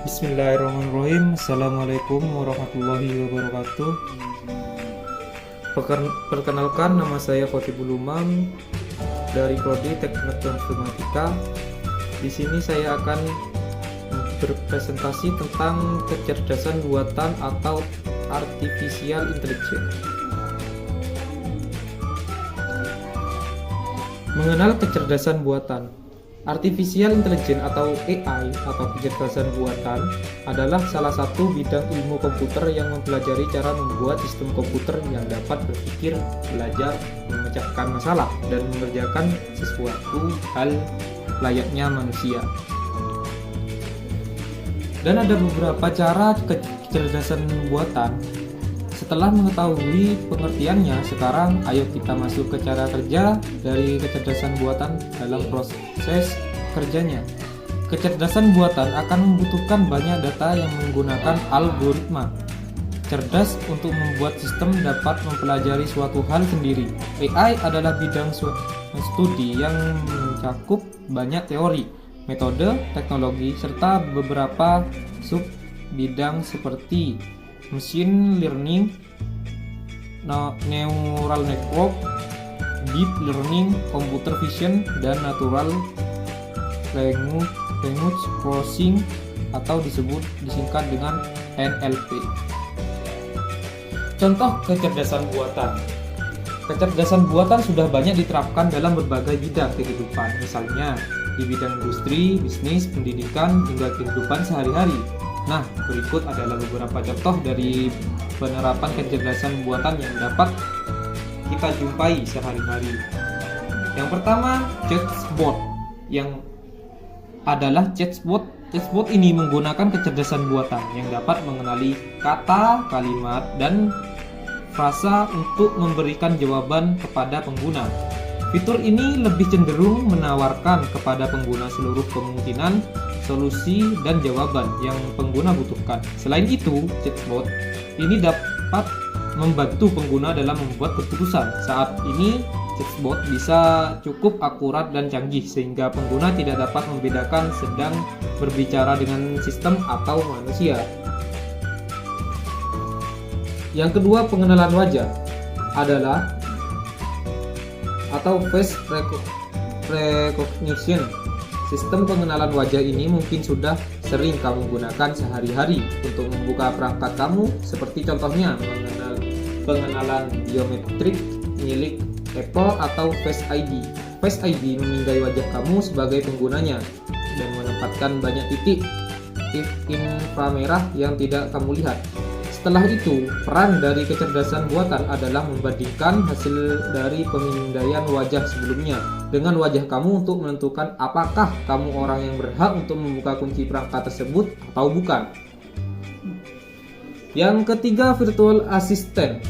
Bismillahirrahmanirrahim. Assalamualaikum warahmatullahi wabarakatuh. Perkenalkan, nama saya Khotibul Umam dari Prodi Teknik Informatika. Di sini saya akan berpresentasi tentang kecerdasan buatan atau artificial intelligence. Mengenal kecerdasan buatan. Artificial Intelligence atau AI atau kecerdasan buatan adalah salah satu bidang ilmu komputer yang mempelajari cara membuat sistem komputer yang dapat berpikir, belajar, memecahkan masalah, dan mengerjakan sesuatu hal layaknya manusia. Dan ada beberapa cara kecerdasan buatan. Setelah mengetahui pengertiannya, sekarang ayo kita masuk ke cara kerja dari kecerdasan buatan dalam proses kerjanya. Kecerdasan buatan akan membutuhkan banyak data yang menggunakan algoritma cerdas untuk membuat sistem dapat mempelajari suatu hal sendiri. AI adalah bidang studi yang mencakup banyak teori, metode, teknologi, serta beberapa sub bidang seperti machine learning, neural network, deep learning, computer vision, dan natural language processing atau disingkat dengan NLP. Contoh kecerdasan buatan. Kecerdasan buatan sudah banyak diterapkan dalam berbagai bidang kehidupan, misalnya di bidang industri, bisnis, pendidikan, hingga kehidupan sehari-hari. Nah, berikut adalah beberapa contoh dari penerapan kecerdasan buatan yang dapat kita jumpai sehari-hari. Yang pertama, chatbot. Yang adalah chatbot. Chatbot ini menggunakan kecerdasan buatan yang dapat mengenali kata, kalimat, dan frasa untuk memberikan jawaban kepada pengguna. Fitur ini lebih cenderung menawarkan kepada pengguna seluruh kemungkinan solusi dan jawaban yang pengguna butuhkan. Selain itu, chatbot ini dapat membantu pengguna dalam membuat keputusan. Saat ini, chatbot bisa cukup akurat dan canggih sehingga pengguna tidak dapat membedakan sedang berbicara dengan sistem atau manusia. Yang kedua, pengenalan wajah adalah atau face recognition. Sistem pengenalan wajah ini mungkin sudah sering kamu gunakan sehari-hari untuk membuka perangkat kamu, seperti contohnya pengenalan biometrik milik Apple atau Face ID. Face ID memindai wajah kamu sebagai penggunanya dan menempatkan banyak titik inframerah yang tidak kamu lihat. Setelah itu, peran dari kecerdasan buatan adalah membandingkan hasil dari pemindaian wajah sebelumnya dengan wajah kamu untuk menentukan apakah kamu orang yang berhak untuk membuka kunci perangkat tersebut atau bukan. Yang ketiga, virtual assistant.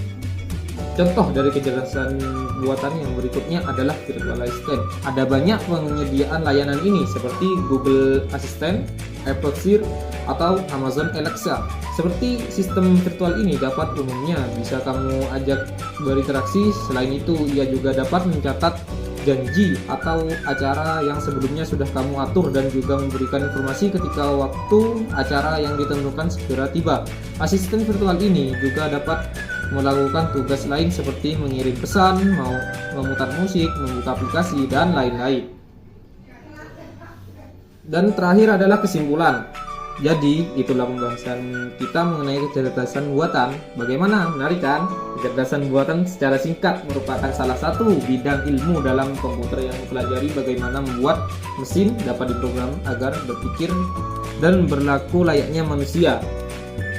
Contoh dari kecerdasan buatan yang berikutnya adalah virtual assistant. Ada banyak penyediaan layanan ini seperti Google Assistant, Apple Siri, atau Amazon Alexa. Seperti sistem virtual ini dapat umumnya bisa kamu ajak berinteraksi. Selain itu, ia juga dapat mencatat janji atau acara yang sebelumnya sudah kamu atur dan juga memberikan informasi ketika waktu acara yang ditentukan segera tiba. Asisten virtual ini juga dapat melakukan tugas lain seperti mengirim pesan, memutar musik, membuka aplikasi, dan lain-lain. Dan terakhir adalah kesimpulan. Jadi, itulah pembahasan kita mengenai kecerdasan buatan. Bagaimana? Menarik kan? Kecerdasan buatan secara singkat merupakan salah satu bidang ilmu dalam komputer yang mempelajari bagaimana membuat mesin dapat diprogram agar berpikir dan berlaku layaknya manusia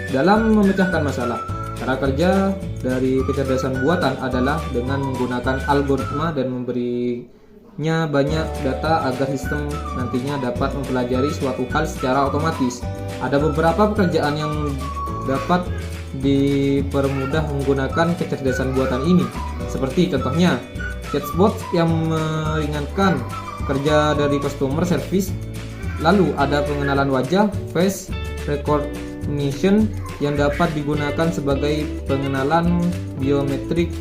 dalam memecahkan masalah. Cara kerja dari kecerdasan buatan adalah dengan menggunakan algoritma dan memberinya banyak data agar sistem nantinya dapat mempelajari suatu hal secara otomatis. Ada beberapa pekerjaan yang dapat dipermudah menggunakan kecerdasan buatan ini, seperti contohnya chatbot yang meringankan kerja dari customer service. Lalu ada pengenalan wajah, face recognition, yang dapat digunakan sebagai pengenalan biometrik.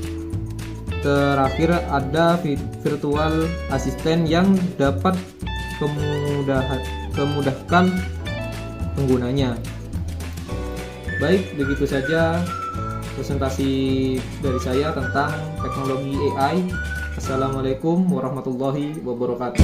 Terakhir ada virtual assistant yang dapat memudahkan penggunanya. Baik, begitu saja presentasi dari saya tentang teknologi AI. Assalamualaikum warahmatullahi wabarakatuh.